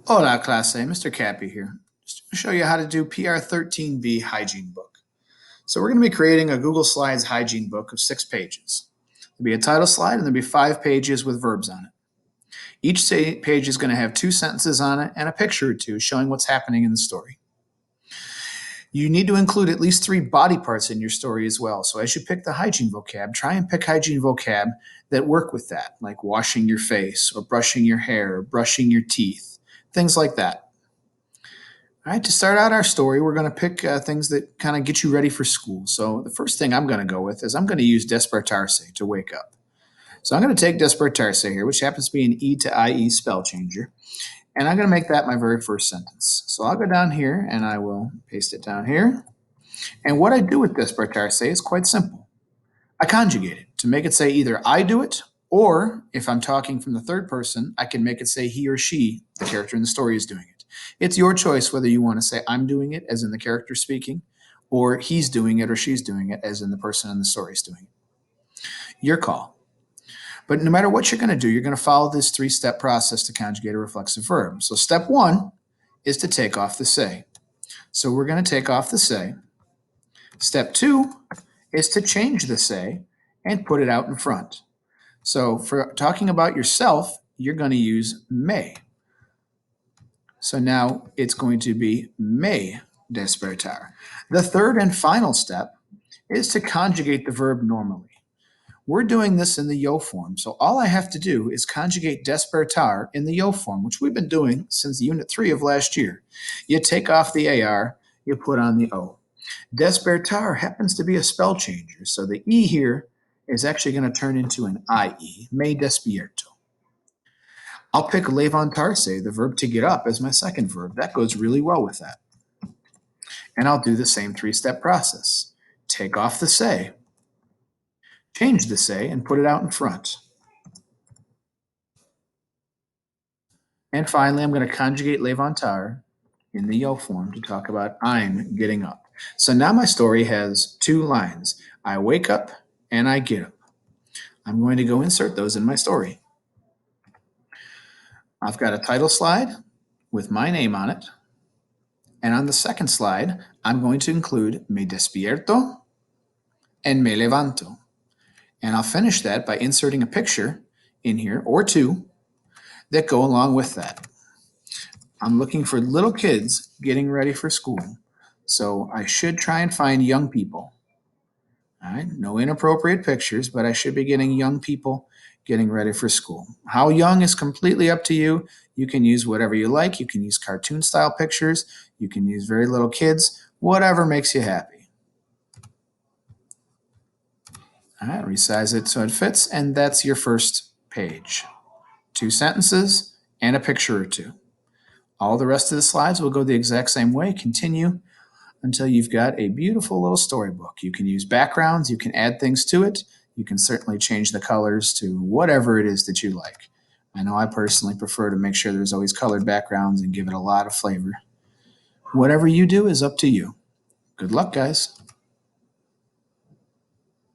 Hola, clase. Mr. Cappy here. Just to show you how to do PR13B Hygiene Book. So we're going to be creating a Google Slides Hygiene Book of 6 pages. There'll be a title slide and there'll be 5 pages with verbs on it. Each page is going to have 2 sentences on it and a picture or 2 showing what's happening in the story. You need to include at least 3 body parts in your story as well. So as you pick the hygiene vocab, try and pick hygiene vocab that work with that, like washing your face or brushing your hair or brushing your teeth, things like that. All right, to start out our story, we're going to pick things that kind of get you ready for school. So the first thing I'm going to go with is I'm going to use despertarse to wake up. So I'm going to take despertarse here, which happens to be an E to IE spell changer, and I'm going to make that my very first sentence. So I'll go down here and I will paste it down here. And what I do with despertarse is quite simple. I conjugate it to make it say either I do it, or if I'm talking from the third person, I can make it say he or she, the character in the story, is doing it. It's your choice whether you want to say I'm doing it, as in the character speaking, or he's doing it or she's doing it, as in the person in the story is doing it. Your call. But no matter what you're going to do, you're going to follow this 3-step process to conjugate a reflexive verb. So step 1 is to take off the say. So we're going to take off the say. Step 2 is to change the say and put it out in front. So for talking about yourself, you're going to use may. So now it's going to be may despertar. The third and final step is to conjugate the verb normally. We're doing this in the yo form, so all I have to do is conjugate despertar in the yo form, which we've been doing since Unit 3 of last year. You take off the AR, you put on the O. Despertar happens to be a spell changer, so the E here is actually going to turn into an IE, me despierto. I'll pick levantarse, the verb to get up, as my second verb. That goes really well with that. And I'll do the same 3-step process. Take off the say, change the say, and put it out in front. And finally, I'm going to conjugate levantar in the yo form to talk about I'm getting up. So now my story has 2 lines. I wake up and I get up. I'm going to go insert those in my story. I've got a title slide with my name on it. And on the second slide, I'm going to include me despierto and me levanto. And I'll finish that by inserting a picture in here, or 2, that go along with that. I'm looking for little kids getting ready for school. So I should try and find young people. All right, no inappropriate pictures, but I should be getting young people getting ready for school. How young is completely up to you. You can use whatever you like. You can use cartoon style pictures. You can use very little kids, whatever makes you happy. All right, resize it so it fits, and that's your first page. 2 sentences and a picture or 2. All the rest of the slides will go the exact same way. Continue until you've got a beautiful little storybook. You can use backgrounds, you can add things to it, you can certainly change the colors to whatever it is that you like. I know I personally prefer to make sure there's always colored backgrounds and give it a lot of flavor. Whatever you do is up to you. Good luck, guys.